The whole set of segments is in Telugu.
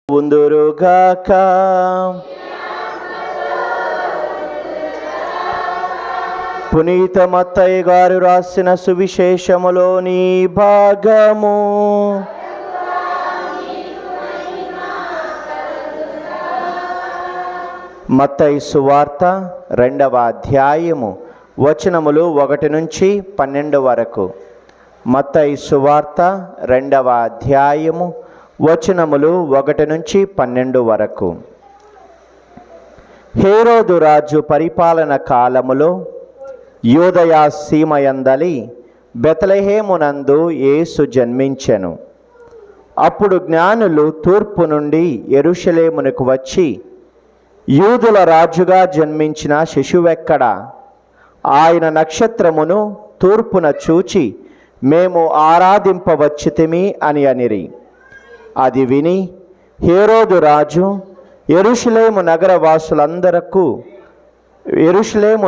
ఉందురుగాక. పునీత మత్తయి గారు రాసిన సువిశేషములోని భాగము. మత్తయి సువార్త 2వ అధ్యాయము వచనములు 1 నుంచి 12 వరకు. మత్తయి సువార్త 2వ అధ్యాయము వచనములు 1 నుంచి 12 వరకు. హేరోదు రాజు పరిపాలన కాలములో యూదయా సీమయందలి బెత్లెహేమునందు యేసు జన్మించెను. అప్పుడు జ్ఞానులు తూర్పు నుండి యెరూషలేమునకు వచ్చి, యూదుల రాజుగా జన్మించిన శిశువెక్కడా? ఆయన నక్షత్రమును తూర్పున చూచి మేము ఆరాధింపవచ్చితిమి అని అనిరి. అది విని హేరోదు రాజు యెరూషలేము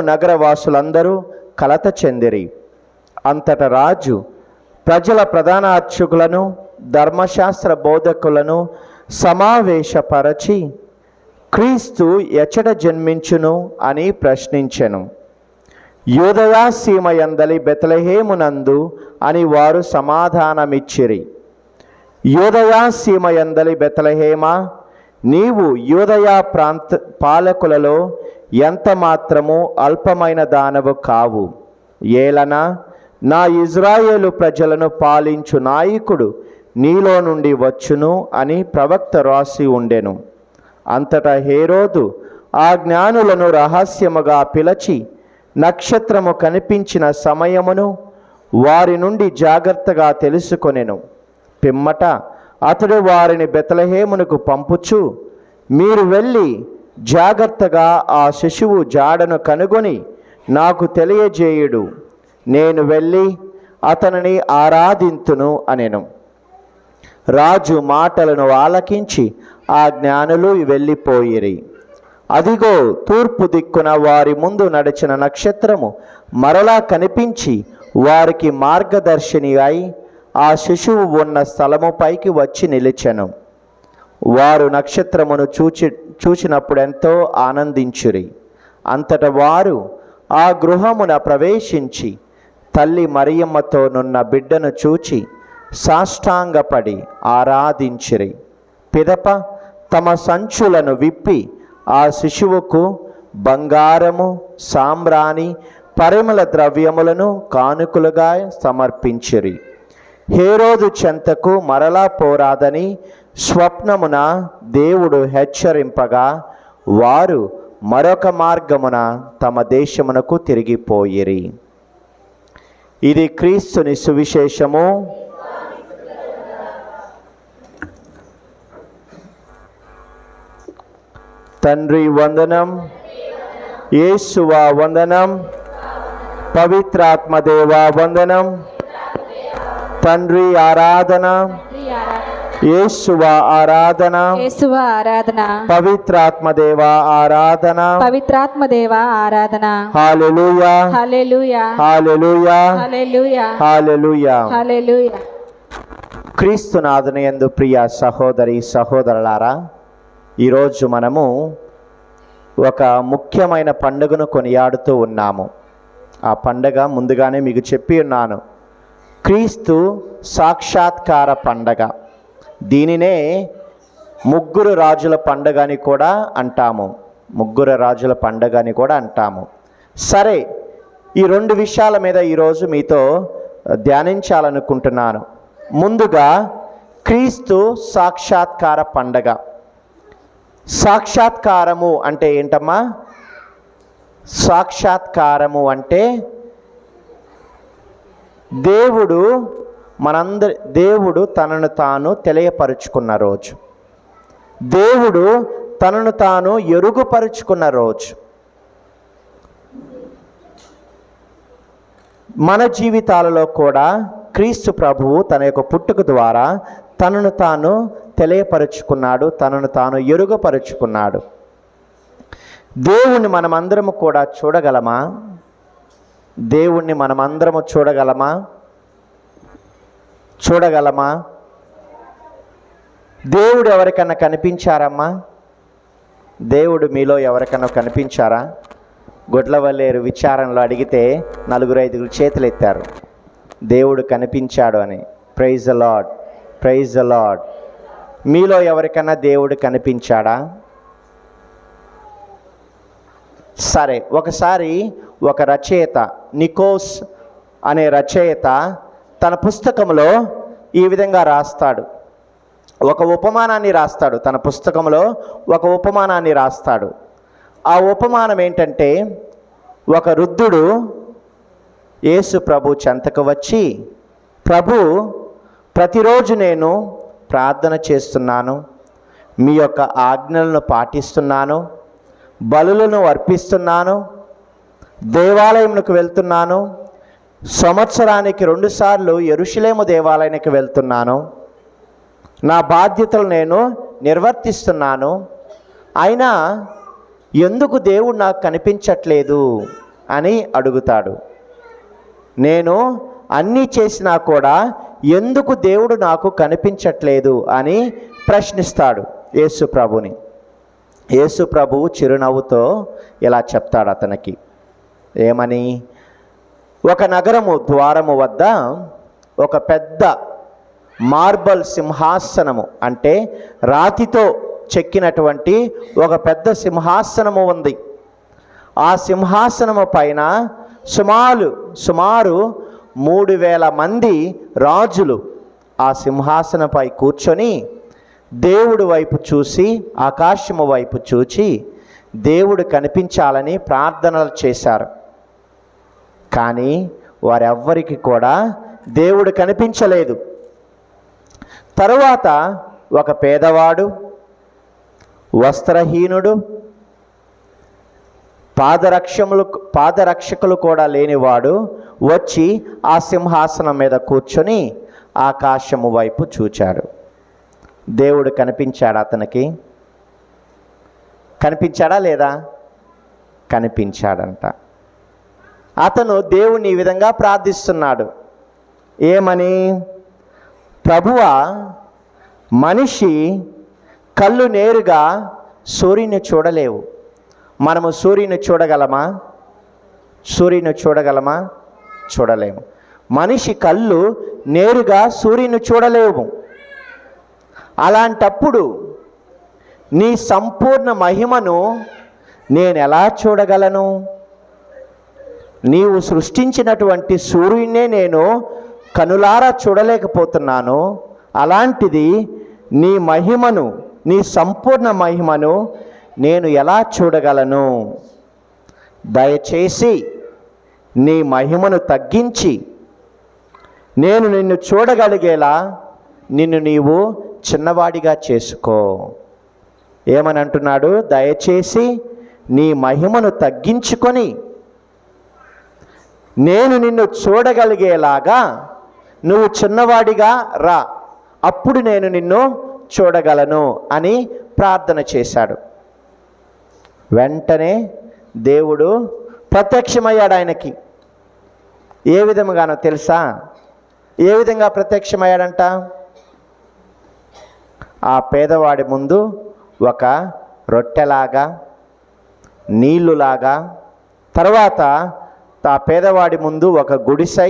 నగరవాసులందరూ కలత చెందిరి. అంతట రాజు ప్రజల ప్రధాన అర్చకులను ధర్మశాస్త్ర బోధకులను సమావేశపరచి, క్రీస్తు ఎచ్చట జన్మించును అని ప్రశ్నించెను. యూదయా సీమయందలి బెత్లెహేమునందు అని వారు సమాధానమిచ్చిరి. యూదయా సీమయందలి బెత్లెహేమా, నీవు యూదయా పాలకులలో ఎంత మాత్రము అల్పమైన దానవు కావు. ఏలన నా ఇజ్రాయేలు ప్రజలను పాలించు నాయకుడు నీలో నుండి వచ్చును అని ప్రవక్త రాసి ఉండెను. అంతటా హేరోదు ఆ జ్ఞానులను రహస్యముగా పిలిచి నక్షత్రము కనిపించిన సమయమును వారి నుండి జాగ్రత్తగా తెలుసుకొనెను. పిమ్మట అతడు వారిని బెత్లెహేమునకు పంపుచు, మీరు వెళ్ళి జాగ్రత్తగా ఆ శిశువు జాడను కనుగొని నాకు తెలియజేయుడు, నేను వెళ్ళి అతనిని ఆరాధింతును అనెను. రాజు మాటలను ఆలకించి ఆ జ్ఞానులు వెళ్ళిపోయిరి. అదిగో, తూర్పు దిక్కున వారి ముందు నడిచిన నక్షత్రము మరలా కనిపించి వారికి మార్గదర్శిని అయి ఆ శిశువు ఉన్న స్థలముపైకి వచ్చి నిలిచెను. వారు నక్షత్రమును చూచినప్పుడెంతో ఆనందించురి. అంతట వారు ఆ గృహమున ప్రవేశించి తల్లి మరియమ్మతో నున్న బిడ్డను చూచి సాష్టాంగపడి ఆరాధించిరి. పిదప తమ సంచులను విప్పి ఆ శిశువుకు బంగారము, సాంబ్రాణి, పరిమళ ద్రవ్యములను కానుకలుగా సమర్పించిరి. హేరోదు చెంతకు మరలా పోరాదని స్వప్నమున దేవుడు హెచ్చరింపగా వారు మరొక మార్గమున తమ దేశమునకు తిరిగిపోయిరి. ఇది క్రీస్తుని సువిశేషము. తండ్రి వందనం, యేసువా వందనం, పవిత్రాత్మదేవా వందనం. తండ్రి ఆరాధన, యేసువా ఆరాధన, పవిత్రాత్మదేవా ఆరాధన, హల్లెలూయా, హల్లెలూయా, హల్లెలూయా, హల్లెలూయా, హల్లెలూయా. క్రీస్తునాథుని యందు ప్రియ సహోదరి సహోదరులారా, ఈరోజు మనము ఒక ముఖ్యమైన పండుగను కొనియాడుతూ ఉన్నాము. ఆ పండుగ ముందుగానే మీకు చెప్పి ఉన్నాను, క్రీస్తు సాక్షాత్కార పండగ. దీనినే ముగ్గురు రాజుల పండుగ అని కూడా అంటాము. సరే, ఈ 2 విషయాల మీద ఈరోజు మీతో ధ్యానించాలనుకుంటున్నాను. ముందుగా క్రీస్తు సాక్షాత్కార పండగ. సాక్షాత్కారము అంటే ఏంటమ్మా? సాక్షాత్కారము అంటే దేవుడు తనను తాను తెలియపరుచుకున్న రోజు, దేవుడు తనను తాను ఎరుగుపరుచుకున్న రోజు. మన జీవితాలలో కూడా క్రీస్తు ప్రభువు తన యొక్క పుట్టుక ద్వారా తనను తాను తెలియపరుచుకున్నాడు, తనను తాను ఎరుగుపరుచుకున్నాడు. దేవుణ్ణి మనమందరము కూడా చూడగలమా? దేవుణ్ణి మనమందరము చూడగలమా? దేవుడు ఎవరికన్నా కనిపించారమ్మా? దేవుడు మీలో ఎవరికన్నా కనిపించారా? గుడ్లవల్లేరు విచారణలో అడిగితే 4-5 చేతులు ఎత్తారు దేవుడు కనిపించాడు అని. Praise the lord, praise the Lord. మీలో ఎవరికన్నా దేవుడు కనిపించాడా? సరే, ఒకసారి ఒక రచయిత, నికోస్ అనే రచయిత తన పుస్తకంలో ఈ విధంగా రాస్తాడు. ఒక ఉపమానాన్ని రాస్తాడు. తన పుస్తకంలో ఒక ఉపమానాన్ని రాస్తాడు. ఆ ఉపమానం ఏంటంటే, ఒక వృద్ధుడు యేసు ప్రభు చెంతకు వచ్చి, ప్రభు, ప్రతిరోజు నేను ప్రార్థన చేస్తున్నాను, మీ యొక్క ఆజ్ఞలను పాటిస్తున్నాను, బలులను అర్పిస్తున్నాను, దేవాలయంకు వెళ్తున్నాను, సంవత్సరానికి 2 సార్లు యెరూషలేము దేవాలయానికి వెళ్తున్నాను, నా బాధ్యతలు నేను నిర్వర్తిస్తున్నాను, అయినా ఎందుకు దేవుడు నాకు కనిపించట్లేదు అని అడుగుతాడు. నేను అన్నీ చేసినా కూడా ఎందుకు దేవుడు నాకు కనిపించట్లేదు అని ప్రశ్నిస్తాడు యేసు ప్రభుని. యేసు ప్రభువు చిరునవ్వుతో ఇలా చెప్తాడు అతనికి. ఏమని? ఒక నగరము ద్వారము వద్ద ఒక పెద్ద మార్బల్ సింహాసనము, అంటే రాతితో చెక్కినటువంటి ఒక పెద్ద సింహాసనము ఉంది. ఆ సింహాసనము పైన సుమారు 3000 మంది రాజులు ఆ సింహాసనపై కూర్చొని దేవుడి వైపు చూసి, ఆకాశము వైపు చూచి దేవుడు కనిపించాలని ప్రార్థనలు చేశారు. కానీ వారెవ్వరికి కూడా దేవుడు కనిపించలేదు. తరువాత ఒక పేదవాడు, వస్త్రహీనుడు, పాదరక్షకులు కూడా లేనివాడు వచ్చి ఆ సింహాసనం మీద కూర్చొని ఆకాశము వైపు చూచాడు. దేవుడు కనిపించాడు అతనికి. కనిపించాడా లేదా? కనిపించాడంట. అతను దేవుని ఈ విధంగా ప్రార్థిస్తున్నాడు. ఏమని? ప్రభువా, మనిషి కళ్ళు నేరుగా సూర్యుని చూడలేవు. మనము సూర్యుని చూడగలమా? సూర్యుని చూడగలమా? చూడలేము. మనిషి కళ్ళు నేరుగా సూర్యుని చూడలేవు. అలాంటప్పుడు నీ సంపూర్ణ మహిమను నేను ఎలా చూడగలను? నీవు సృష్టించినటువంటి సూర్యునే నేను కనులారా చూడలేకపోతున్నాను. అలాంటిది నీ మహిమను, నీ సంపూర్ణ మహిమను నేను ఎలా చూడగలను? దయచేసి నీ మహిమను తగ్గించి నేను నిన్ను చూడగలిగేలా నిన్ను నీవు చిన్నవాడిగా చేసుకో. ఏమని అంటున్నాడు? దయచేసి నీ మహిమను తగ్గించుకొని నేను నిన్ను చూడగలిగేలాగా నువ్వు చిన్నవాడిగా రా, అప్పుడు నేను నిన్ను చూడగలను అని ప్రార్థన చేశాడు. వెంటనే దేవుడు ప్రత్యక్షమయ్యాడు ఆయనకి. ఏ విధముగానో తెలుసా? ఏ విధంగా ప్రత్యక్షమయ్యాడంట? ఆ పేదవాడి ముందు ఒక రొట్టెలాగా, నీళ్లులాగా, తర్వాత ఆ పేదవాడి ముందు ఒక గుడిసె,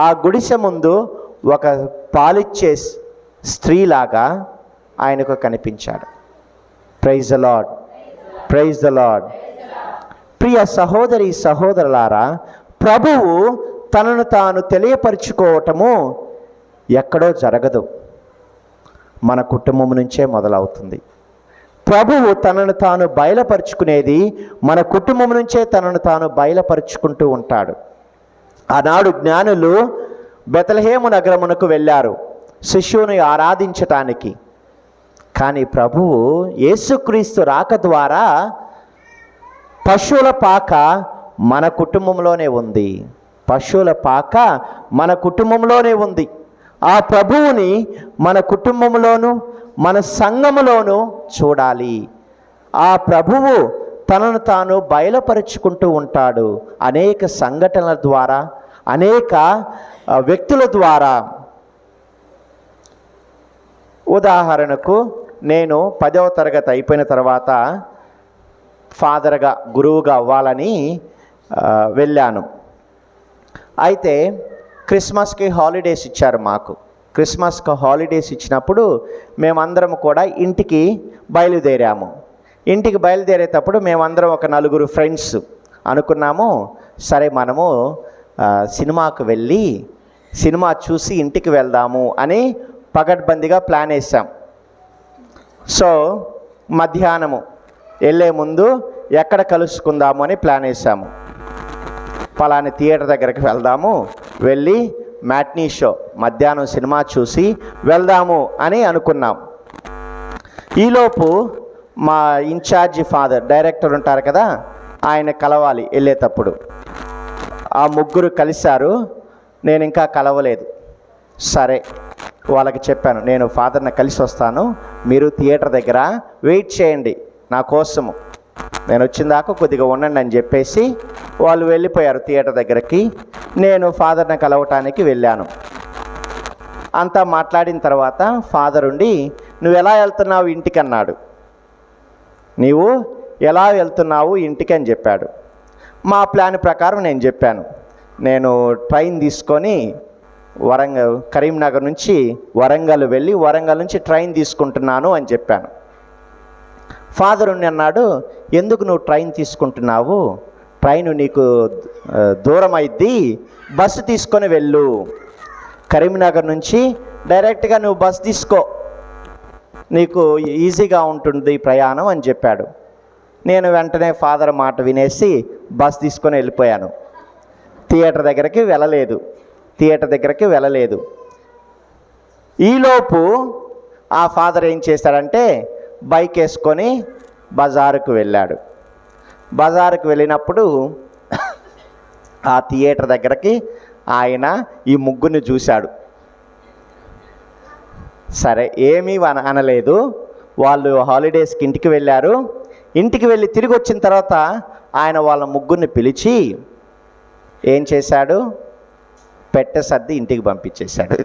ఆ గుడిసె ముందు ఒక పాలిచ్చే స్త్రీలాగా ఆయనకు కనిపించాడు. Praise the lord, praise the lord. ప్రియ సహోదరి సహోదరులారా, ప్రభువు తనను తాను తెలియపరుచుకోవటము ఎక్కడో జరగదు, మన కుటుంబం నుంచే మొదలవుతుంది. ప్రభువు తనను తాను బయలుపరుచుకునేది మన కుటుంబం నుంచే తనను తాను బయలుపరుచుకుంటూ ఉంటాడు. ఆనాడు జ్ఞానులు బెత్లెహేము నగరమునకు వెళ్ళారు శిశువుని ఆరాధించటానికి. కానీ ప్రభువు యేసుక్రీస్తు రాక ద్వారా పశువుల పాక మన కుటుంబంలోనే ఉంది. పశువుల పాక మన కుటుంబంలోనే ఉంది. ఆ ప్రభువుని మన కుటుంబంలోనూ మన సంఘములోనూ చూడాలి. ఆ ప్రభువు తనను తాను బయలుపరుచుకుంటూ ఉంటాడు. అనేక సంఘటనల ద్వారా, అనేక వ్యక్తుల ద్వారా. ఉదాహరణకు నేను 10వ తరగతి అయిపోయిన తర్వాత ఫాదర్గా, గురువుగా అవ్వాలని వెళ్ళాను. అయితే క్రిస్మస్కి హాలిడేస్ ఇచ్చారు మాకు. క్రిస్మస్కి హాలిడేస్ ఇచ్చినప్పుడు మేమందరం కూడా ఇంటికి బయలుదేరాము. ఇంటికి బయలుదేరేటప్పుడు మేమందరం ఒక 4 ఫ్రెండ్స్ అనుకున్నాము, సరే మనము సినిమాకు వెళ్ళి సినిమా చూసి ఇంటికి వెళ్దాము అని పగడ్బందీగా ప్లాన్ వేసాం. సో మధ్యాహ్నము వెళ్ళే ముందు ఎక్కడ కలుసుకుందాము అని ప్లాన్ వేసాము. పలాని థియేటర్ దగ్గరికి వెళ్దాము, వెళ్ళి మ్యాట్నీ షో మధ్యాహ్నం సినిమా చూసి వెళ్దాము అని అనుకున్నాం. ఈలోపు మా ఇన్ఛార్జి ఫాదర్, డైరెక్టర్ ఉంటారు కదా, ఆయన కలవాలి వెళ్ళేటప్పుడు. ఆ 3 కలిశారు, నేను ఇంకా కలవలేదు. సరే వాళ్ళకి చెప్పాను, నేను ఫాదర్ని కలిసి వస్తాను, మీరు థియేటర్ దగ్గర వెయిట్ చేయండి నా కోసము, నేను వచ్చిన దాకా కొద్దిగా ఉండండి అని చెప్పేసి వాళ్ళు వెళ్ళిపోయారు థియేటర్ దగ్గరికి. నేను ఫాదర్ని కలవటానికి వెళ్ళాను. అంతా మాట్లాడిన తర్వాత ఫాదర్ ఉండి, నువ్వు ఎలా వెళ్తున్నావు ఇంటికి అన్నాడు. నీవు ఎలా వెళ్తున్నావు ఇంటికి అని చెప్పాడు. మా ప్లాన్ ప్రకారం నేను చెప్పాను, నేను ట్రైన్ తీసుకొని కరీంనగర్ నుంచి వరంగల్ వెళ్ళి వరంగల్ నుంచి ట్రైన్ తీసుకుంటున్నాను అని చెప్పాను. ఫాదర్ ఉండి అన్నాడు, ఎందుకు నువ్వు ట్రైన్ తీసుకుంటున్నావు, ట్రైన్ నీకు దూరం అయిద్ది, బస్సు తీసుకొని వెళ్ళు, కరీంనగర్ నుంచి డైరెక్ట్గా నువ్వు బస్సు తీసుకో, నీకు ఈజీగా ఉంటుంది ప్రయాణం అని చెప్పాడు. నేను వెంటనే ఫాదర్ మాట వినేసి బస్ తీసుకొని వెళ్ళిపోయాను. థియేటర్ దగ్గరికి వెళ్ళలేదు. ఈలోపు ఆ ఫాదర్ ఏం చేశాడంటే బైక్ వేసుకొని బజారుకు వెళ్ళాడు. బజారుకు వెళ్ళినప్పుడు ఆ థియేటర్ దగ్గరికి ఆయన ఈ 3 చూశాడు. సరే ఏమీ అనలేదు. వాళ్ళు హాలిడేస్కి ఇంటికి వెళ్ళారు. ఇంటికి వెళ్ళి తిరిగి వచ్చిన తర్వాత ఆయన వాళ్ళ 3 పిలిచి ఏం చేశాడు, పెట్టె సర్ది ఇంటికి పంపించేశాడు.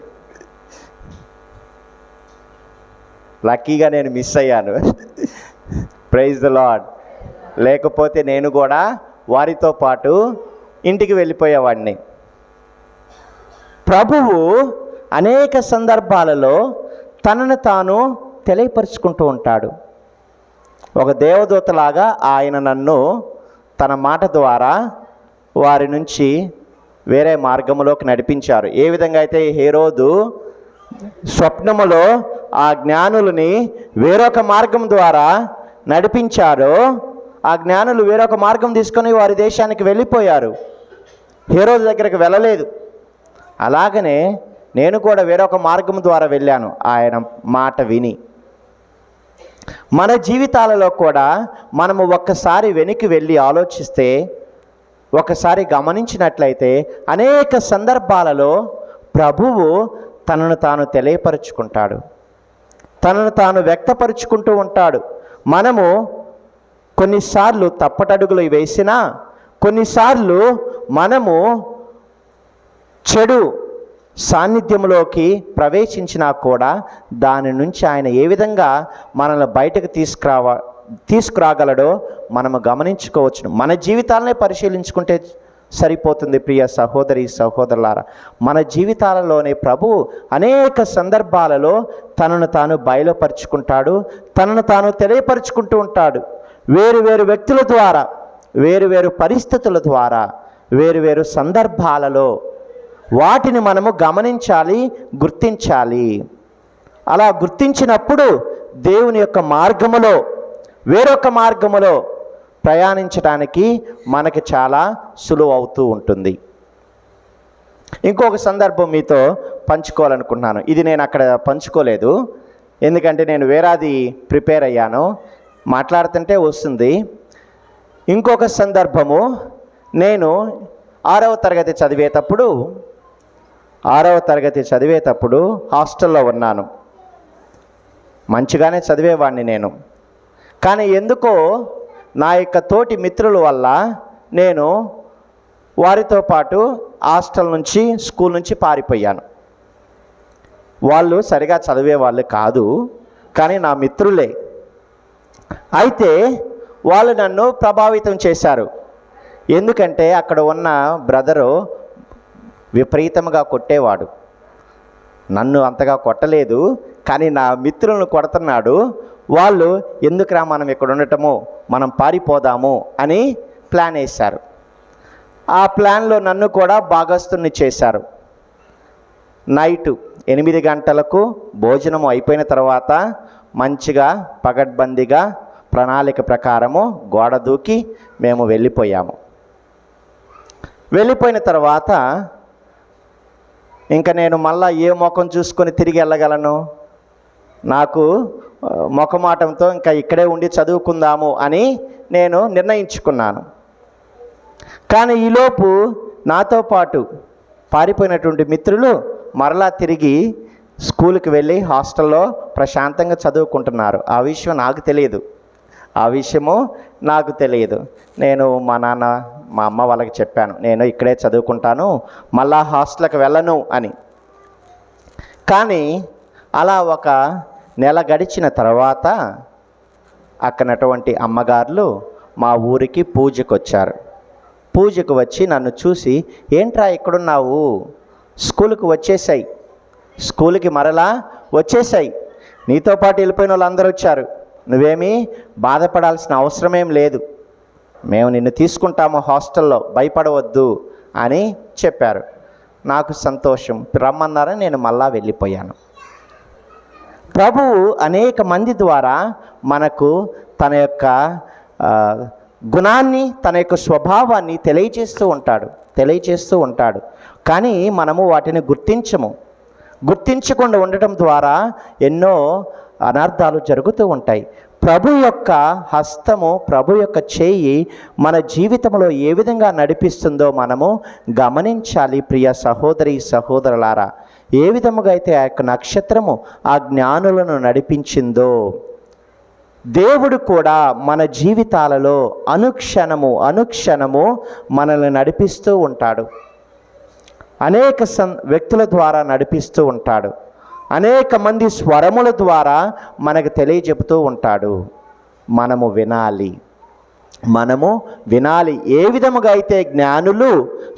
లక్కీగా నేను మిస్ అయ్యాను. Praise the Lord. లేకపోతే నేను కూడా వారితో పాటు ఇంటికి వెళ్ళిపోయేవాడిని. ప్రభువు అనేక సందర్భాలలో తనను తాను తెలియపరుచుకుంటూ ఉంటాడు. ఒక దేవదూతలాగా ఆయన నన్ను తన మాట ద్వారా వారి నుంచి వేరే మార్గంలోకి నడిపించారు. ఏ విధంగా అయితే హేరోదు స్వప్నములో ఆ జ్ఞానులని వేరొక మార్గం ద్వారా నడిపించారో, ఆ జ్ఞానులు వేరొక మార్గం తీసుకొని వారి దేశానికి వెళ్ళిపోయారు, హేరోదు దగ్గరికి వెళ్ళలేదు. అలాగనే నేను కూడా వేరొక మార్గం ద్వారా వెళ్ళాను ఆయన మాట విని. మన జీవితాలలో కూడా మనము ఒక్కసారి వెనక్కి వెళ్ళి ఆలోచిస్తే, ఒకసారి గమనించినట్లయితే అనేక సందర్భాలలో ప్రభువు తనను తాను తెలియపరుచుకుంటాడు, తనను తాను వ్యక్తపరుచుకుంటూ ఉంటాడు. మనము కొన్నిసార్లు తప్పటడుగులు వేసినా, కొన్నిసార్లు మనము చెడు సాన్నిధ్యంలోకి ప్రవేశించినా కూడా దాని నుంచి ఆయన ఏ విధంగా మనల్ని బయటకు తీసుకురాగలడో మనము గమనించుకోవచ్చును. మన జీవితాలనే పరిశీలించుకుంటే సరిపోతుంది. ప్రియ సహోదరి సహోదరులారా, మన జీవితాలలోనే ప్రభువు అనేక సందర్భాలలో తనను తాను బయలుపరుచుకుంటాడు, తనను తాను తెలియపరుచుకుంటూ ఉంటాడు. వేరు వ్యక్తుల ద్వారా, వేరు పరిస్థితుల ద్వారా, వేరు సందర్భాలలో వాటిని మనము గమనించాలి, గుర్తించాలి. అలా గుర్తించినప్పుడు దేవుని యొక్క మార్గములో వేరొక మార్గములో ప్రయాణించడానికి మనకి చాలా సులువు అవుతూ ఉంటుంది. ఇంకొక సందర్భం మీతో పంచుకోవాలనుకుంటున్నాను. ఇది నేను అక్కడ పంచుకోలేదు, ఎందుకంటే నేను వేరేది ప్రిపేర్ అయ్యాను, మాట్లాడుతుంటే వస్తుంది. ఇంకొక సందర్భము, నేను 6వ తరగతి చదివేటప్పుడు హాస్టల్లో ఉన్నాను. మంచిగానే చదివేవాడిని నేను. కానీ ఎందుకో నా యొక్క తోటి మిత్రుల వల్ల నేను వారితో పాటు హాస్టల్ నుంచి, స్కూల్ నుంచి పారిపోయాను. వాళ్ళు సరిగా చదివే వాళ్ళు కాదు, కానీ నా మిత్రులే. అయితే వాళ్ళు నన్ను ప్రభావితం చేశారు. ఎందుకంటే అక్కడ ఉన్న బ్రదరు విపరీతంగా కొట్టేవాడు. నన్ను అంతగా కొట్టలేదు, కానీ నా మిత్రులను కొడుతున్నాడు. వాళ్ళు ఎందుకురా మనం ఇక్కడ ఉండటము, మనం పారిపోదాము అని ప్లాన్ వేశారు. ఆ ప్లాన్లో నన్ను కూడా భాగస్తుని చేశారు. నైటు 8 గంటలకు భోజనం అయిపోయిన తర్వాత మంచిగా పగడ్బందీగా ప్రణాళిక ప్రకారము గోడ దూకి మేము వెళ్ళిపోయాము. వెళ్ళిపోయిన తర్వాత ఇంకా నేను మళ్ళా ఏ ముఖం చూసుకొని తిరిగి వెళ్ళగలను? నాకు మొఖమాటంతో ఇంకా ఇక్కడే ఉండి చదువుకుందాము అని నేను నిర్ణయించుకున్నాను. కానీ ఈలోపు నాతో పాటు పారిపోయినటువంటి మిత్రులు మరలా తిరిగి స్కూల్కి వెళ్ళి హాస్టల్లో ప్రశాంతంగా చదువుకుంటున్నారు. ఆ విషయం నాకు తెలియదు. నేను మా నాన్న మా అమ్మ వాళ్ళకి చెప్పాను, నేను ఇక్కడే చదువుకుంటాను, మళ్ళా హాస్టల్కి వెళ్ళను అని. కానీ అలా ఒక నెల గడిచిన తర్వాత అక్కడటువంటి అమ్మగారులు మా ఊరికి పూజకు వచ్చారు. పూజకు వచ్చి నన్ను చూసి, ఏంట్రా ఇక్కడున్నావు, స్కూల్కి వచ్చేసాయి, స్కూల్కి మరలా వచ్చేసాయి, నీతో పాటు వెళ్ళిపోయిన వాళ్ళందరూ వచ్చారు, నువ్వేమీ బాధపడాల్సిన అవసరమేం లేదు, మేము నిన్ను తీసుకుంటాము హాస్టల్లో, భయపడవద్దు అని చెప్పారు. నాకు సంతోషం, రమ్మన్నారని నేను మళ్ళా వెళ్ళిపోయాను. ప్రభువు అనేక మంది ద్వారా మనకు తన యొక్క గుణాన్ని, తన యొక్క స్వభావాన్ని తెలియచేస్తూ ఉంటాడు. కానీ మనము వాటిని గుర్తించకుండా ఉండటం ద్వారా ఎన్నో అనర్థాలు జరుగుతూ ఉంటాయి. ప్రభు యొక్క హస్తము, ప్రభు యొక్క చేయి మన జీవితంలో ఏ విధంగా నడిపిస్తుందో మనము గమనించాలి. ప్రియ సహోదరి సహోదరులారా, ఏ విధముగా అయితే ఆ యొక్క నక్షత్రము ఆ జ్ఞానులను నడిపించిందో, దేవుడు కూడా మన జీవితాలలో అనుక్షణము మనల్ని నడిపిస్తూ ఉంటాడు. అనేక వ్యక్తుల ద్వారా నడిపిస్తూ ఉంటాడు. అనేక మంది స్వరముల ద్వారా మనకు తెలియజెపుతూ ఉంటాడు. మనము వినాలి. ఏ విధముగా అయితే జ్ఞానులు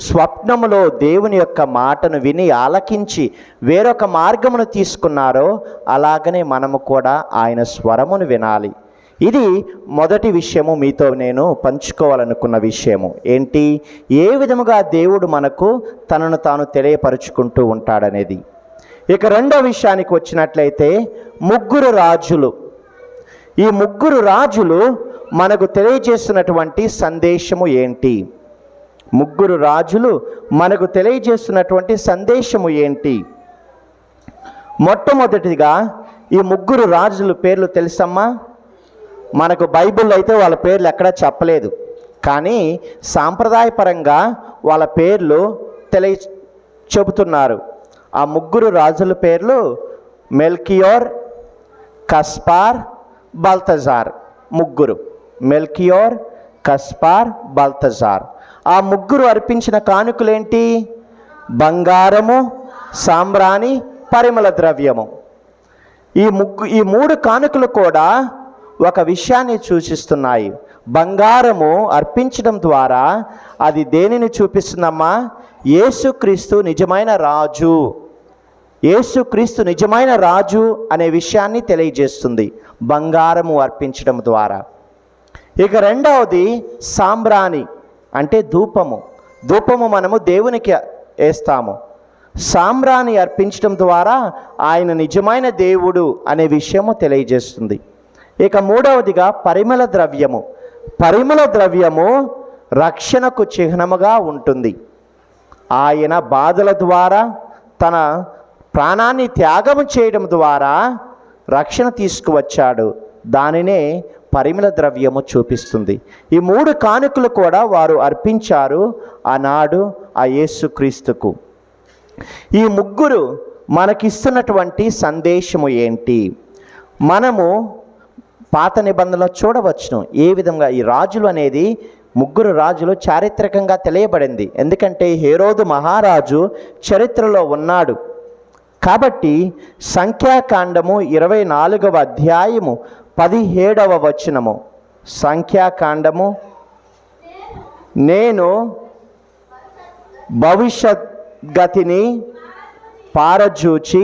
స్వప్నములో దేవుని యొక్క మాటను విని ఆలకించి వేరొక మార్గమును తీసుకున్నారో, అలాగనే మనము కూడా ఆయన స్వరమును వినాలి. ఇది మొదటి విషయము, మీతో నేను పంచుకోవాలనుకున్న విషయము ఏంటి? ఏ విధముగా దేవుడు మనకు తనను తాను తెలియపరుచుకుంటూ ఉంటాడనేది. ఇక రెండో విషయానికి వచ్చినట్లయితే, ముగ్గురు రాజులు. ఈ ముగ్గురు రాజులు మనకు తెలియజేస్తున్నటువంటి సందేశము ఏంటి? ముగ్గురు రాజులు మనకు తెలియజేస్తున్నటువంటి సందేశము ఏంటి? మొట్టమొదటిగా ఈ ముగ్గురు రాజుల పేర్లు తెలుసమ్మా? మనకు బైబిల్లో అయితే వాళ్ళ పేర్లు ఎక్కడా చెప్పలేదు, కానీ సాంప్రదాయపరంగా వాళ్ళ పేర్లు చెబుతున్నారు. ఆ ముగ్గురు రాజుల పేర్లు మెల్కియోర్, కస్పార్, బల్తజార్. మెల్కియోర్, కస్పార్, బల్తజార్. ఆ ముగ్గురు అర్పించిన కానుకలేంటి? బంగారము, సాంబ్రాణి, పరిమళ ద్రవ్యము. ఈ మూడు కానుకలు కూడా ఒక విషయాన్ని సూచిస్తున్నాయి. బంగారము అర్పించడం ద్వారా అది దేనిని చూపిస్తుందమ్మా? యేసుక్రీస్తు నిజమైన రాజు అనే విషయాన్ని తెలియజేస్తుంది బంగారము అర్పించడం ద్వారా. ఇక రెండవది సాంబ్రాణి, అంటే ధూపము మనము దేవునికి వేస్తాము. సాంబ్రాణి అర్పించడం ద్వారా ఆయన నిజమైన దేవుడు అనే విషయము తెలియజేస్తుంది. ఇక మూడవదిగా పరిమళ ద్రవ్యము రక్షణకు చిహ్నముగా ఉంటుంది. ఆయన బాధల ద్వారా, తన ప్రాణాన్ని త్యాగం చేయడం ద్వారా రక్షణ తీసుకువచ్చాడు. దానినే పరిమళ ద్రవ్యము చూపిస్తుంది. ఈ మూడు కానుకలు కూడా వారు అర్పించారు ఆనాడు ఆ యేసుక్రీస్తుకు. ఈ ముగ్గురు మనకిస్తున్నటువంటి సందేశము ఏంటి? మనము పాత నిబంధనలో చూడవచ్చును ఏ విధంగా ఈ రాజులు అనేది, ముగ్గురు రాజులు చారిత్రకంగా తెలియబడింది. ఎందుకంటే హేరోదు మహారాజు చరిత్రలో ఉన్నాడు, కాబట్టి సంఖ్యాకాండము 24వ అధ్యాయము 17వ వచనము. సంఖ్యాకాండము, నేను భవిష్యత్ గతిని పారజూచి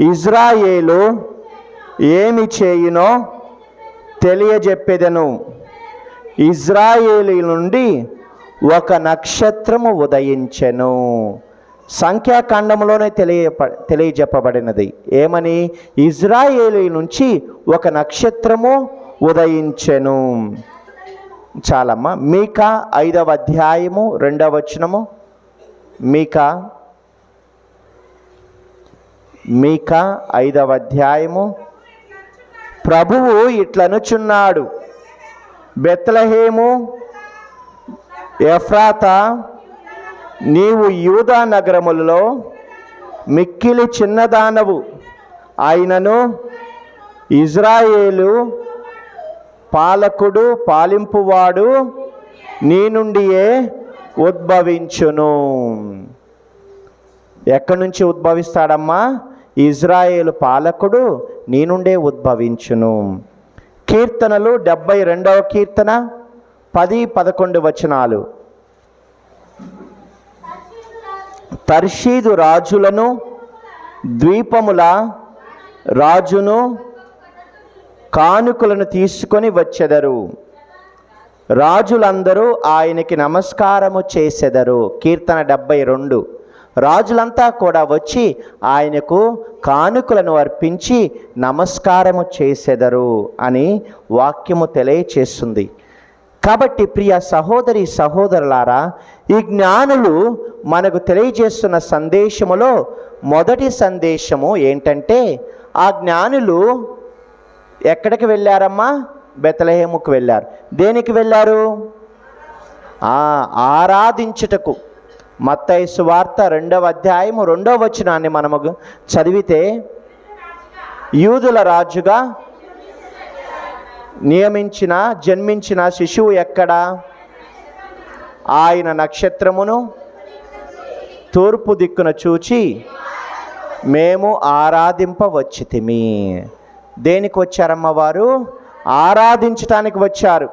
ఇజ్రాయేలు ఏమి చేయునో తెలియజెప్పెదను. ఇజ్రాయేలు నుండి ఒక నక్షత్రము ఉదయించెను. సంఖ్యాకాండంలోనే తెలియజెప్పబడినది ఏమని? ఇజ్రాయేలు నుంచి ఒక నక్షత్రము ఉదయించెను. చాలమ్మా. మీకా 5వ అధ్యాయము 2వ వచనము. మీకా 5వ అధ్యాయము. ప్రభువు ఇట్లనుచున్నాడు, బెత్లెహేము ఎఫ్రాతా, నీవు యూదా నగరములలో మిక్కిలి చిన్నదానవు అయినను ఇజ్రాయేలు పాలకుడు పాలింపువాడు నీ నుండియే ఉద్భవించును. ఎక్కడి నుంచి ఉద్భవిస్తాడమ్మా? ఇజ్రాయేలు పాలకుడు నీ నుండే ఉద్భవించును. కీర్తనలు 72వ కీర్తన 10-11 వచనాలు. తర్షీదు రాజులను, ద్వీపముల రాజును కానుకలను తీసుకొని వచ్చెదరు. రాజులందరూ ఆయనకి నమస్కారము చేసెదరు. కీర్తన 72. రాజులంతా కూడా వచ్చి ఆయనకు కానుకలను అర్పించి నమస్కారము చేసెదరు అని వాక్యము తెలియచేస్తుంది. కాబట్టి ప్రియ సహోదరి సహోదరులారా, ఈ జ్ఞానులు మనకు తెలియజేస్తున్న సందేశములో మొదటి సందేశము ఏంటంటే, ఆ జ్ఞానులు ఎక్కడికి వెళ్ళారమ్మా? బెత్లెహేముకు వెళ్ళారు. దేనికి వెళ్ళారు? ఆరాధించుటకు. మత్తయి సువార్త 2వ అధ్యాయము 2వ వచనాన్ని మనము చదివితే, యూదుల రాజుగా జన్మించిన శిశువు ఎక్కడ? ఆయన నక్షత్రమును తూర్పు దిక్కున చూచి మేము ఆరాధింపవచ్చితిమి. దేనికి వచ్చారమ్మ వారు? ఆరాధించటానికి వచ్చారు.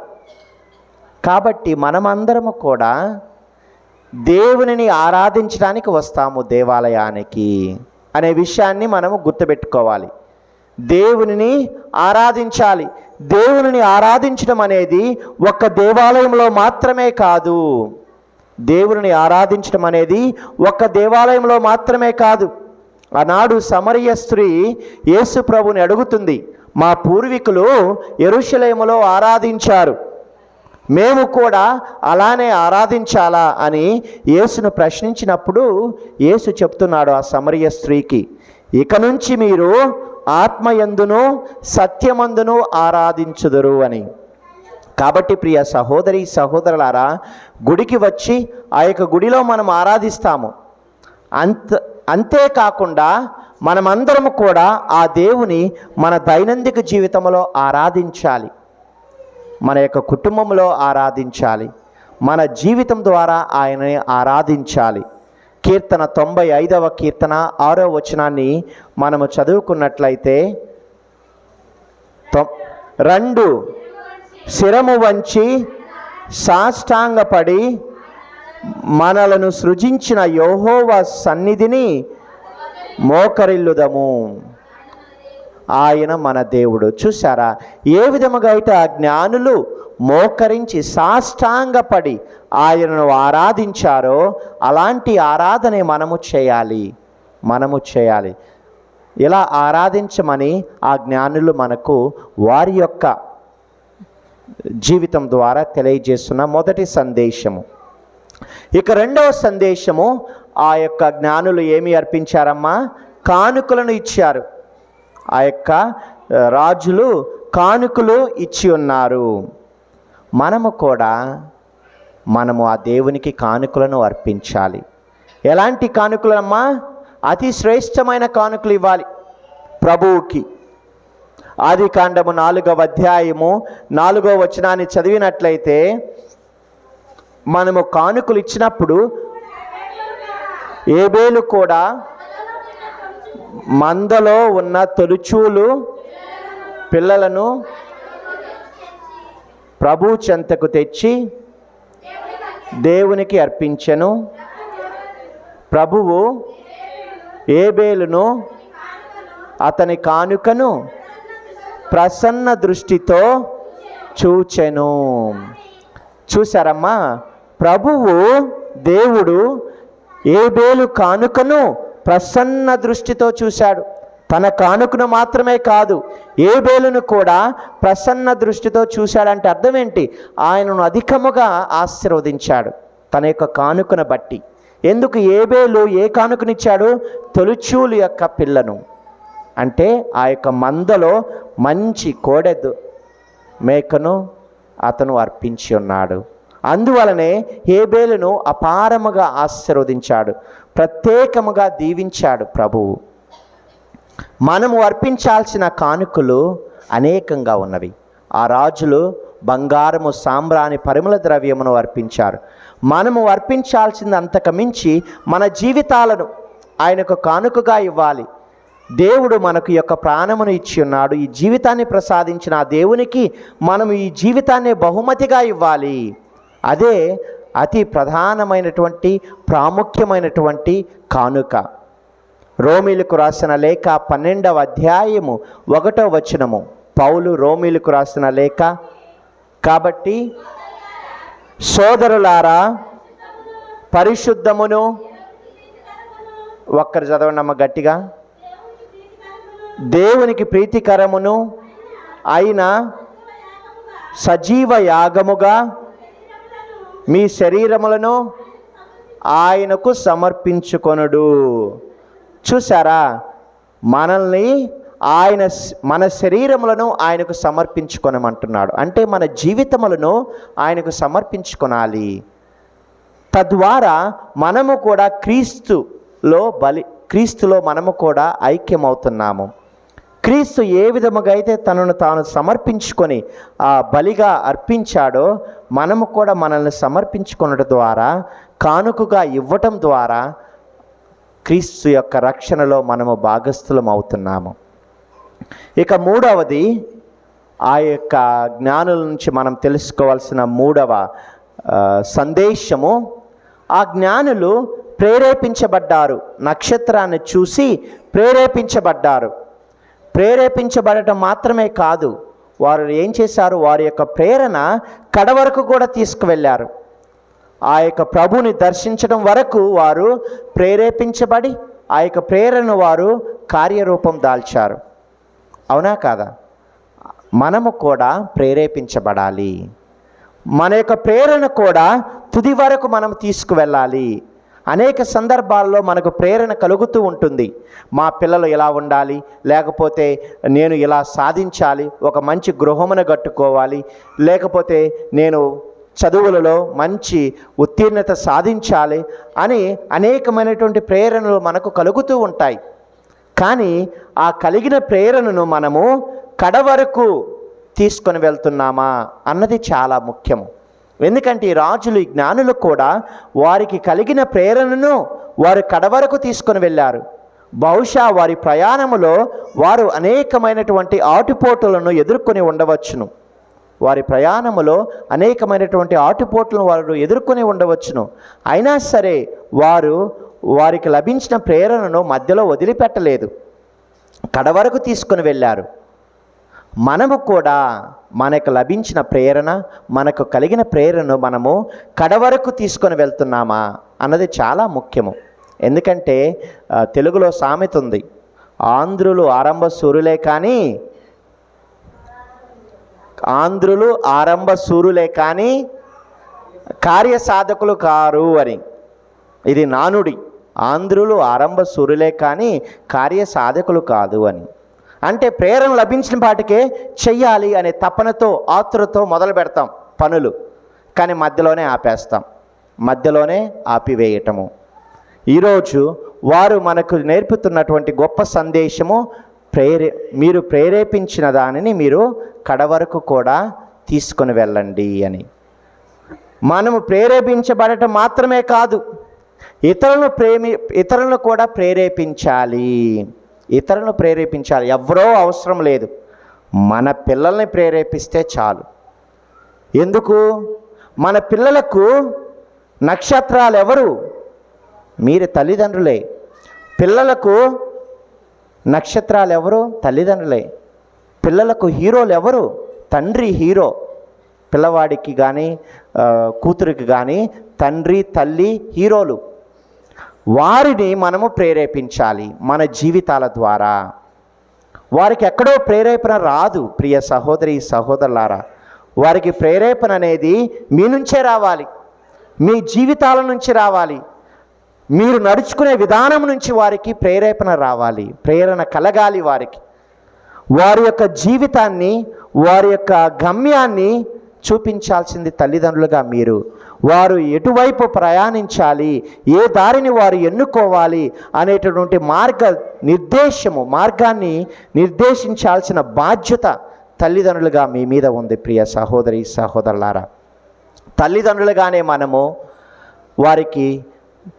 కాబట్టి మనమందరము కూడా దేవునిని ఆరాధించడానికి వస్తాము దేవాలయానికి అనే విషయాన్ని మనము గుర్తుపెట్టుకోవాలి. దేవునిని ఆరాధించాలి. దేవునిని ఆరాధించడం అనేది ఒక్క దేవాలయంలో మాత్రమే కాదు. దేవునిని ఆరాధించడం అనేది ఒక్క దేవాలయంలో మాత్రమే కాదు. ఆనాడు సమరయ స్త్రీ యేసు ప్రభుని అడుగుతుంది, మా పూర్వీకులు యెరూషలేములో ఆరాధించారు, మేము కూడా అలానే ఆరాధించాలా అని యేసును ప్రశ్నించినప్పుడు యేసు చెప్తున్నాడు ఆ సమరయ స్త్రీకి, ఇక నుంచి మీరు ఆత్మయందును సత్యమందును ఆరాధించుదురు అని. కాబట్టి ప్రియ సహోదరి సహోదరులారా, గుడికి వచ్చి ఆ యొక్క గుడిలో మనం ఆరాధిస్తాము. అంతేకాకుండా మనమందరం కూడా ఆ దేవుని మన దైనందిక జీవితంలో ఆరాధించాలి, మన యొక్క కుటుంబంలో ఆరాధించాలి, మన జీవితం ద్వారా ఆయనని ఆరాధించాలి. కీర్తన 95వ కీర్తన 6వ వచనాన్ని మనము చదువుకున్నట్లయితే, 2 శిరము వంచి సాష్టాంగపడి మనలను సృజించిన యెహోవా సన్నిధిని మోకరిల్లుదము. ఆయన మన దేవుడు. చూసారా ఏ విధముగా అయితే ఆ జ్ఞానులు మోకరించి సాష్టాంగపడి ఆయనను ఆరాధించారో అలాంటి ఆరాధనే మనము చేయాలి. ఇలా ఆరాధించమని ఆ జ్ఞానులు మనకు వారి యొక్క జీవితం ద్వారా తెలియజేస్తున్న మొదటి సందేశము. ఇక రెండవ సందేశము, ఆ యొక్క జ్ఞానులు ఏమి అర్పించారమ్మా? కానుకలను ఇచ్చారు. ఆ యొక్క రాజులు కానుకలు ఇచ్చి ఉన్నారు. మనము ఆ దేవునికి కానుకలను అర్పించాలి. ఎలాంటి కానుకలమ్మా? అతి శ్రేష్టమైన కానుకలు ఇవ్వాలి ప్రభువుకి. ఆదికాండము 4వ అధ్యాయము 4వ వచనాన్ని చదివినట్లయితే, మనము కానుకలు ఇచ్చినప్పుడు ఏబేలు కూడా మందలో ఉన్న తొలిచూలు పిల్లలను ప్రభు చెంతకు తెచ్చి దేవునికి అర్పించెను. ప్రభువు ఏబేలును అతని కానుకను ప్రసన్న దృష్టితో చూచెను. చూసారమ్మా, ప్రభువు దేవుడు ఏబేలు కానుకను ప్రసన్న దృష్టితో చూశాడు. తన కానుకను మాత్రమే కాదు, ఏబేలును కూడా ప్రసన్న దృష్టితో చూశాడంటే అర్థం ఏంటి? ఆయనను అధికముగా ఆశీర్వదించాడు తన యొక్క కానుకను బట్టి. ఎందుకు ఏబేలు ఏ కానుకనిచ్చాడు? తొలిచూలు యొక్క పిల్లను, అంటే ఆ యొక్క మందలో మంచి కోడె మేకను అతను అర్పించి ఉన్నాడు. అందువలనే ఏబేలును అపారముగా ఆశీర్వదించాడు, ప్రత్యేకముగా దీవించాడు ప్రభువు. మనము అర్పించాల్సిన కానుకలు అనేకంగా ఉన్నవి. ఆ రాజులు బంగారము, సాంబ్రాణి, పరిమళ ద్రవ్యమును అర్పించారు. మనము అర్పించాల్సింది అంతకు మించి మన జీవితాలను ఆయనకు కానుకగా ఇవ్వాలి. దేవుడు మనకు యొక్క ప్రాణమును ఇచ్చి ఉన్నాడు. ఈ జీవితాన్ని ప్రసాదించిన ఆ దేవునికి మనం ఈ జీవితాన్ని బహుమతిగా ఇవ్వాలి. అదే అతి ప్రధానమైనటువంటి ప్రాముఖ్యమైనటువంటి కానుక. రోమీలకు రాసిన లేఖ 12వ అధ్యాయము 1వ వచనము. పౌలు రోమీలకు రాసిన లేఖ, కాబట్టి సోదరులారా పరిశుద్ధమును, ఒక్కరు చదవండమ్మ గట్టిగా, దేవునికి ప్రీతికరమును అయిన సజీవ యాగముగా మీ శరీరములను ఆయనకు సమర్పించుకొనుడు. చూసారా, మనల్ని మన శరీరములను ఆయనకు సమర్పించుకొనమంటున్నాడు. అంటే మన జీవితములను ఆయనకు సమర్పించుకొనాలి. తద్వారా మనము కూడా క్రీస్తులో మనము కూడా ఐక్యమవుతున్నాము. క్రీస్తు ఏ విధముగా అయితే తనను తాను సమర్పించుకొని ఆ బలిగా అర్పించాడో, మనము కూడా మనల్ని సమర్పించుకొనడం ద్వారా, కానుకగా ఇవ్వటం ద్వారా క్రీస్తు యొక్క రక్షణలో మనము భాగస్థులం అవుతున్నాము. ఇక మూడవది, ఆ యొక్క జ్ఞానుల నుంచి మనం తెలుసుకోవాల్సిన మూడవ సందేశము, ఆ జ్ఞానులు ప్రేరేపించబడ్డారు. నక్షత్రాన్ని చూసి ప్రేరేపించబడ్డారు. ప్రేరేపించబడటం మాత్రమే కాదు, వారు ఏం చేశారు? వారి యొక్క ప్రేరణ కడవరకు కూడా తీసుకువెళ్ళారు. ఆ యొక్క ప్రభుని దర్శించడం వరకు వారు ప్రేరేపించబడి ఆ యొక్క ప్రేరణను వారు కార్యరూపం దాల్చారు. అవునా కాదా? మనము కూడా ప్రేరేపించబడాలి. మన యొక్క ప్రేరణ కూడా తుది వరకు మనం తీసుకువెళ్ళాలి. అనేక సందర్భాల్లో మనకు ప్రేరణ కలుగుతూ ఉంటుంది. మా పిల్లలు ఇలా ఉండాలి, లేకపోతే నేను ఇలా సాధించాలి, ఒక మంచి గృహమును కట్టుకోవాలి, లేకపోతే నేను చదువులలో మంచి ఉత్తీర్ణత సాధించాలి అని అనేకమైనటువంటి ప్రేరణలు మనకు కలుగుతూ ఉంటాయి. కానీ ఆ కలిగిన ప్రేరణను మనము కడవరకు తీసుకొని వెళ్తున్నామా అన్నది చాలా ముఖ్యము. ఎందుకంటే ఈ రాజులు, ఈ జ్ఞానులు కూడా వారికి కలిగిన ప్రేరణను వారు కడవరకు తీసుకొని వెళ్ళారు. బహుశా వారి ప్రయాణములో వారు అనేకమైనటువంటి ఆటుపోటులను ఎదుర్కొని ఉండవచ్చును. వారి ప్రయాణములో అనేకమైనటువంటి ఆటుపోట్లను వారు ఎదుర్కొని ఉండవచ్చును. అయినా సరే వారికి లభించిన ప్రేరణను మధ్యలో వదిలిపెట్టలేదు, కడవరకు తీసుకొని వెళ్ళారు. మనము కూడా మనకు లభించిన ప్రేరణ, మనకు కలిగిన ప్రేరణను మనము కడవరకు తీసుకొని వెళ్తున్నామా అన్నది చాలా ముఖ్యము. ఎందుకంటే తెలుగులో సామెత ఉంది, ఆంధ్రులు ఆరంభ సూరులే కానీ కార్యసాధకులు కారు అని. ఇది నానుడి. ఆంధ్రులు ఆరంభ సూరులే కానీ కార్యసాధకులు కాదు అని. అంటే ప్రేరణ లభించిన పాటికే చెయ్యాలి అనే తపనతో, ఆతురతో మొదలు పెడతాం పనులు, కానీ మధ్యలోనే ఆపేస్తాం, మధ్యలోనే ఆపివేయటము. ఈరోజు వారు మనకు నేర్పుతున్నటువంటి గొప్ప సందేశము, మీరు ప్రేరేపించిన దానిని మీరు కడవరకు కూడా తీసుకొని వెళ్ళండి అని. మనము ప్రేరేపించబడటం మాత్రమే కాదు, ఇతరులను కూడా ప్రేరేపించాలి. ఇతరులను ప్రేరేపించాలి. ఎవరో అవసరం లేదు, మన పిల్లల్ని ప్రేరేపిస్తే చాలు. ఎందుకు? మన పిల్లలకు నక్షత్రాలు ఎవరు? మీరు తల్లిదండ్రులే. పిల్లలకు నక్షత్రాలు ఎవరు? తల్లిదండ్రులే. పిల్లలకు హీరోలు ఎవరు? తండ్రి హీరో. పిల్లవాడికి కానీ కూతురికి కానీ తండ్రి తల్లి హీరోలు. వారిని మనము ప్రేరేపించాలి మన జీవితాల ద్వారా. వారికి ఎక్కడో ప్రేరేపణ రాదు ప్రియ సహోదరి సహోదరులారా. వారికి ప్రేరేపణ అనేది మీ నుంచే రావాలి, మీ జీవితాల నుంచి రావాలి. మీరు నడుచుకునే విధానం నుంచి వారికి ప్రేరేపణ రావాలి, ప్రేరణ కలగాలి వారికి. వారి యొక్క జీవితాన్ని, వారి యొక్క గమ్యాన్ని చూపించాల్సింది తల్లిదండ్రులుగా మీరు. వారు ఎటువైపు ప్రయాణించాలి, ఏ దారిని వారు ఎన్నుకోవాలి అనేటటువంటి మార్గాన్ని నిర్దేశించాల్సిన బాధ్యత తల్లిదండ్రులుగా మీ మీద ఉంది ప్రియ సహోదరి సహోదరులారా. తల్లిదండ్రులుగానే మనము వారికి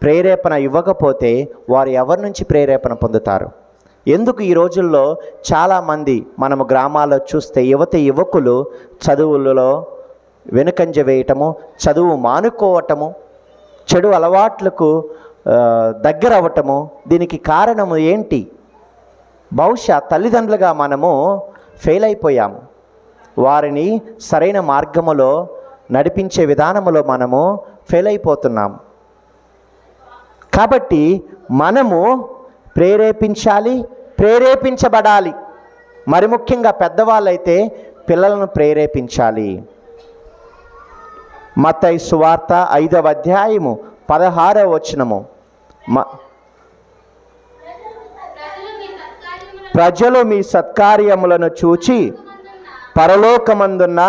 ప్రేరేపణ ఇవ్వకపోతే వారు ఎవరి నుంచి ప్రేరేపణ పొందుతారు? ఎందుకు ఈ రోజుల్లో చాలామంది మనము గ్రామాల్లో చూస్తే యువకులు చదువులలో వెనుకంజ వేయటము, చదువు మానుకోవటము, చెడు అలవాట్లకు దగ్గర అవ్వటము, దీనికి కారణము ఏంటి? బహుశా తల్లిదండ్రులుగా మనము ఫెయిల్ అయిపోయాము. వారిని సరైన మార్గములో నడిపించే విధానములో మనము ఫెయిల్ అయిపోతున్నాము. కాబట్టి మనము ప్రేరేపించాలి, ప్రేరేపించబడాలి. మరి ముఖ్యంగా పెద్దవాళ్ళైతే పిల్లలను ప్రేరేపించాలి. మత్తయి సువార్త 5వ అధ్యాయము 16వ వచనము, ప్రజలు మీ సత్కార్యములను చూచి పరలోకమందున్న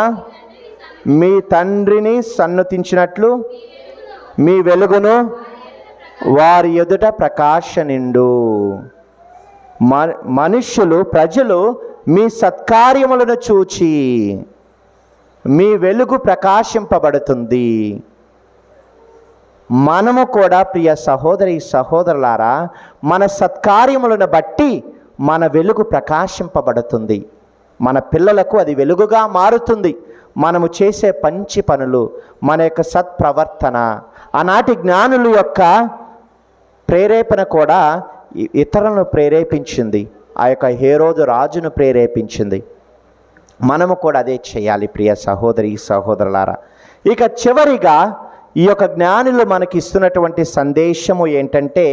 మీ తండ్రిని సన్నుతించినట్లు మీ వెలుగును వారి ఎదుట ప్రకాశనిండు. ప్రజలు మీ సత్కార్యములను చూచి మీ వెలుగు ప్రకాశింపబడుతుంది. మనము కూడా ప్రియ సహోదరి సహోదరులారా, మన సత్కార్యములను బట్టి మన వెలుగు ప్రకాశింపబడుతుంది. మన పిల్లలకు అది వెలుగుగా మారుతుంది. మనము చేసే మంచి పనులు, మన యొక్క సత్ప్రవర్తన. ఆనాటి జ్ఞానుల యొక్క ప్రేరేపణ కూడా ఇతరులను ప్రేరేపించింది. ఆ యొక్క హేరోదు రాజును ప్రేరేపించింది. మనము కూడా అదే చేయాలి ప్రియ సహోదరి సహోదరులారా. ఇక చివరిగా ఈ యొక్క జ్ఞానులు మనకి ఇస్తున్నటువంటి సందేశము ఏంటంటే,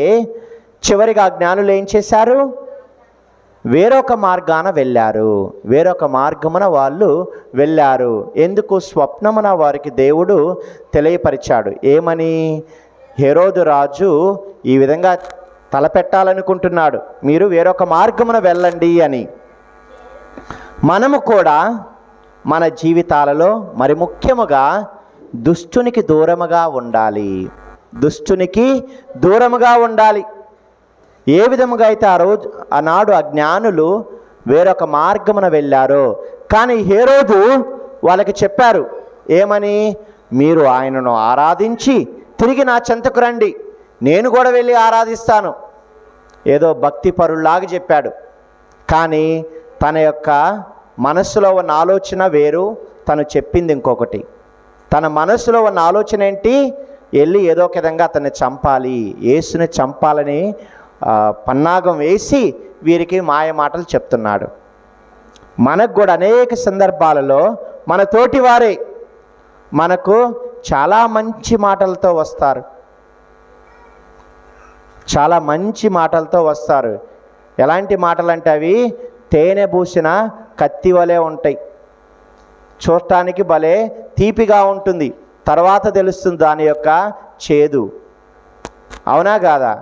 చివరిగా జ్ఞానులు ఏం చేశారు? వేరొక మార్గాన వెళ్ళారు. వేరొక మార్గమున వాళ్ళు వెళ్ళారు. ఎందుకు? స్వప్నమున వారికి దేవుడు తెలియపరిచాడు. ఏమని? హేరోదు రాజు ఈ విధంగా తలపెట్టాలనుకుంటున్నాడు, మీరు వేరొక మార్గమున వెళ్ళండి అని. మనము కూడా మన జీవితాలలో మరి ముఖ్యముగా దుష్టునికి దూరముగా ఉండాలి. దుష్టునికి దూరముగా ఉండాలి. ఏ విధముగా అయితే ఆనాడు అజ్ఞానులు వేరొక మార్గమున వెళ్ళారో, కానీ హేరోదు వాళ్ళకి చెప్పారు ఏమని? మీరు ఆయనను ఆరాధించి తిరిగి నా చెంతకు రండి, నేను కూడా వెళ్ళి ఆరాధిస్తాను. ఏదో భక్తి పరుల్లాగా చెప్పాడు, కానీ తన యొక్క మనస్సులో ఉన్న ఆలోచన వేరు, తను చెప్పింది ఇంకొకటి. తన మనస్సులో ఉన్న ఆలోచన ఏంటి? వెళ్ళి ఏదో ఒక విధంగా అతన్ని చంపాలి, యేసుని చంపాలని పన్నాగం వేసి వీరికి మాయ మాటలు చెప్తున్నాడు. మనకు కూడా అనేక సందర్భాలలో మన తోటి వారే మనకు చాలా మంచి మాటలతో వస్తారు, చాలా మంచి మాటలతో వస్తారు. ఎలాంటి మాటలు అంటే అవి తేనె పూసిన కత్తి వలె ఉంటాయి. చూడటానికి భలే తీపిగా ఉంటుంది, తర్వాత తెలుస్తుంది దాని యొక్క చేదు. అవునా కాదా?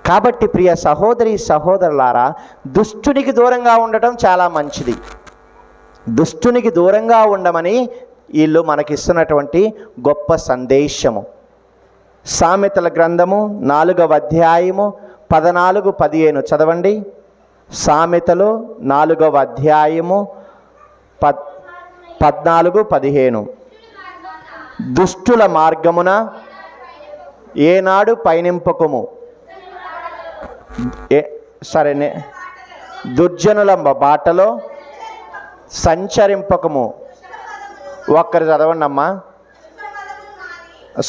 కాబట్టి ప్రియ సహోదరి సహోదరులారా, దుష్టునికి దూరంగా ఉండటం చాలా మంచిది. దుష్టునికి దూరంగా ఉండమని వీళ్ళు మనకిస్తున్నటువంటి గొప్ప సందేశము. సామెతల గ్రంథము 4వ అధ్యాయము 14-15 చదవండి. సామెతలు 4వ అధ్యాయము 14-15. దుష్టుల మార్గమున ఏనాడు పయనింపకుము. సరేనే, దుర్జనుల బాటలో సంచరింపకము. ఒక్కరు చదవండి అమ్మా.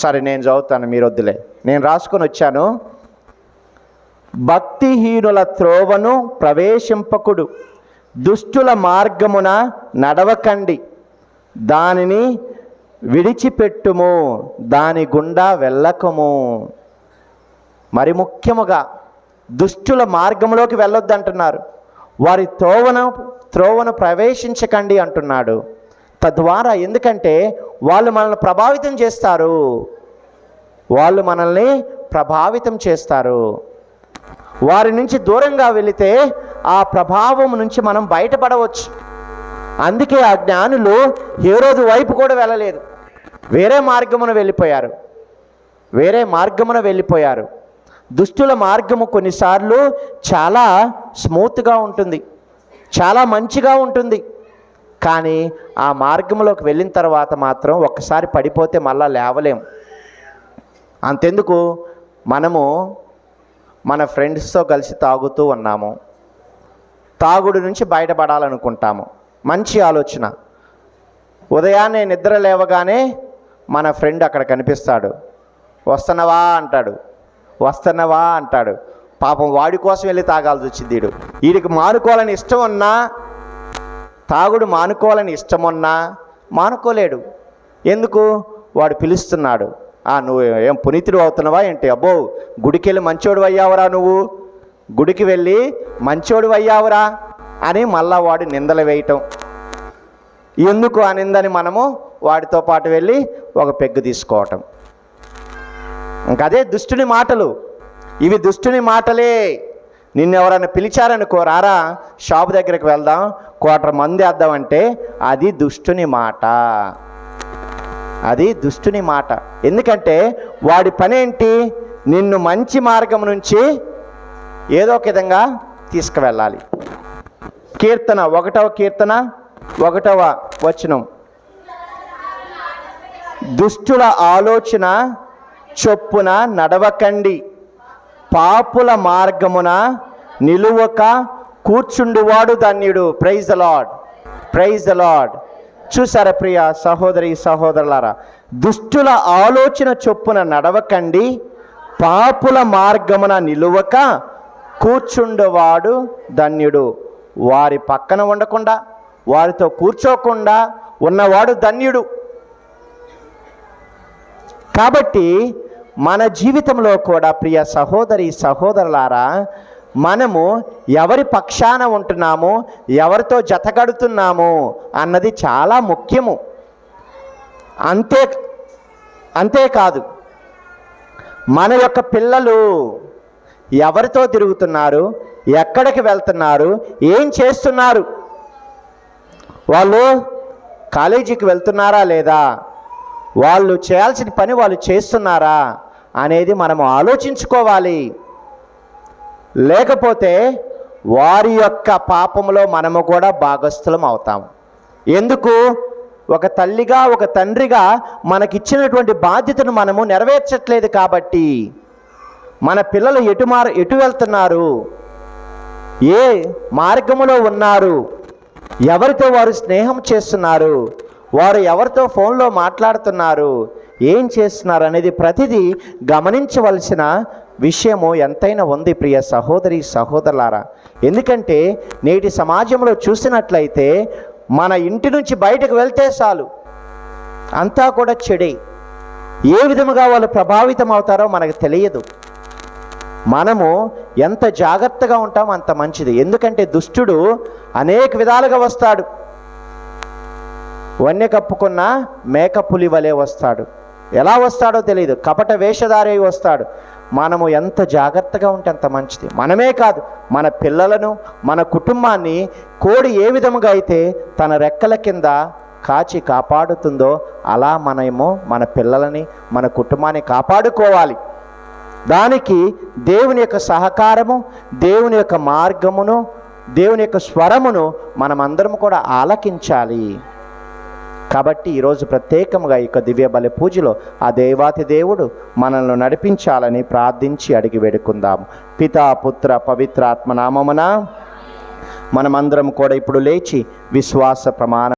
సరే నేను చదువుతాను, మీరు వద్దులే, నేను రాసుకొని వచ్చాను. భక్తిహీనుల త్రోవను ప్రవేశింపకుడు, దుష్టుల మార్గమున నడవకండి, దానిని విడిచిపెట్టుము, దాని గుండా వెళ్ళకము. మరి ముఖ్యముగా దుష్టుల మార్గంలోకి వెళ్ళొద్దంటున్నారు. వారి త్రోవను ప్రవేశించకండి అంటున్నాడు. తద్వారా ఎందుకంటే వాళ్ళు మనల్ని ప్రభావితం చేస్తారు, వాళ్ళు మనల్ని ప్రభావితం చేస్తారు. వారి నుంచి దూరంగా వెళితే ఆ ప్రభావం నుంచి మనం బయటపడవచ్చు. అందుకే ఆ జ్ఞానులు హేరోదు వైపు కూడా వెళ్ళలేదు, వేరే మార్గమున వెళ్ళిపోయారు. దుష్టుల మార్గము కొన్నిసార్లు చాలా స్మూత్గా ఉంటుంది, చాలా మంచిగా ఉంటుంది. కానీ ఆ మార్గంలోకి వెళ్ళిన తర్వాత మాత్రం ఒక్కసారి పడిపోతే మళ్ళా లేవలేం. అంతెందుకు, మనము మన ఫ్రెండ్స్తో కలిసి తాగుతూ ఉన్నాము, తాగుడు నుంచి బయటపడాలనుకుంటాము, మంచి ఆలోచన. ఉదయాన్నే నిద్ర లేవగానే మన ఫ్రెండ్ అక్కడ కనిపిస్తాడు, వస్తున్నావా అంటాడు. పాపం వాడి కోసం వెళ్ళి తాగాల్సి వచ్చింది. వీడికి మానుకోవాలని ఇష్టం ఉన్నా, తాగుడు మానుకోవాలని ఇష్టం ఉన్నా మానుకోలేడు. ఎందుకు? వాడు పిలుస్తున్నాడు. నువ్వు ఏం పునీతుడు అవుతున్నావా ఏంటి? అబ్బో, గుడికి వెళ్ళి మంచోడు అయ్యావురా, నువ్వు గుడికి వెళ్ళి మంచోడు అయ్యావురా అని మళ్ళా వాడు నిందలు వేయటం. ఎందుకు ఆ నిందని మనము వాడితో పాటు వెళ్ళి ఒక పెగ్గు తీసుకోవటం. ఇంకదే దుష్టుని మాటలు, ఇవి దుష్టుని మాటలే. నిన్ను ఎవరైనా పిలిచారనుకో, రారా షాపు దగ్గరికి వెళ్దాం, క్వార్టర్ మంది వేద్దామంటే అది దుష్టుని మాట. ఎందుకంటే వాడి పనేంటి? నిన్ను మంచి మార్గం నుంచి ఏదో ఒక విధంగా తీసుకువెళ్ళాలి. కీర్తన 1వ వచనం, దుష్టుల ఆలోచన చొప్పున నడవకండి, పాపుల మార్గమున నిలువక కూర్చుండువాడు ధన్యుడు. Praise the Lord. చూసారా ప్రియ సహోదరి సహోదరులారా, దుష్టుల ఆలోచన చొప్పున నడవకండి, పాపుల మార్గమున నిలువక కూర్చుండువాడు ధన్యుడు. వారి పక్కన ఉండకుండా, వారితో కూర్చోకుండా ఉన్నవాడు ధన్యుడు. కాబట్టి మన జీవితంలో కూడా ప్రియ సహోదరి సహోదరులారా, మనము ఎవరి పక్షాన ఉంటున్నాము, ఎవరితో జతగడుతున్నాము అన్నది చాలా ముఖ్యము. అంతేకాదు, మన యొక్క పిల్లలు ఎవరితో తిరుగుతున్నారు, ఎక్కడికి వెళ్తున్నారు, ఏం చేస్తున్నారు, వాళ్ళు కాలేజీకి వెళ్తున్నారా లేదా, వాళ్ళు చేయాల్సిన పని వాళ్ళు చేస్తున్నారా అనేది మనము ఆలోచించుకోవాలి. లేకపోతే వారి యొక్క పాపంలో మనము కూడా భాగస్థులం అవుతాము. ఎందుకు? ఒక తల్లిగా, ఒక తండ్రిగా మనకిచ్చినటువంటి బాధ్యతను మనము నెరవేర్చట్లేదు. కాబట్టి మన పిల్లలు ఎటు వెళ్తున్నారు, ఏ మార్గములో ఉన్నారు, ఎవరితో వారు స్నేహం చేస్తున్నారు, వారు ఎవరితో ఫోన్లో మాట్లాడుతున్నారు, ఏం చేస్తున్నారు అనేది ప్రతిదీ గమనించవలసిన విషయము ఎంతైనా ఉంది ప్రియ సహోదరి సహోదరులారా. ఎందుకంటే నేటి సమాజంలో చూసినట్లయితే మన ఇంటి నుంచి బయటకు వెళ్తే చాలు అంతా కూడా చెడే. ఏ విధముగా వాళ్ళు ప్రభావితం అవుతారో మనకు తెలియదు. మనము ఎంత జాగ్రత్తగా ఉంటామో అంత మంచిది. ఎందుకంటే దుష్టుడు అనేక విధాలుగా వస్తాడు. వన్య కప్పుకున్న మేకపులి వలె వస్తాడు. ఎలా వస్తాడో తెలియదు, కపట వేషధారి వస్తాడు. మనము ఎంత జాగ్రత్తగా ఉంటే అంత మంచిది. మనమే కాదు, మన పిల్లలను, మన కుటుంబాన్ని కోడి ఏ విధముగా అయితే తన రెక్కల కింద కాచి కాపాడుతుందో అలా మనము మన పిల్లలని, మన కుటుంబాన్ని కాపాడుకోవాలి. దానికి దేవుని యొక్క సహకారము, దేవుని యొక్క మార్గమును, దేవుని యొక్క స్వరమును మనమందరం కూడా ఆలకించాలి. కాబట్టి ఈరోజు ప్రత్యేకంగా ఈ యొక్క దివ్య బలి పూజలో ఆ దేవాతి దేవుడు మనల్ని నడిపించాలని ప్రార్థించి అడిగి వేడుకుందాం. పితా పుత్ర పవిత్ర ఆత్మ నామమున మనమందరం కూడా ఇప్పుడు లేచి విశ్వాస ప్రమాణ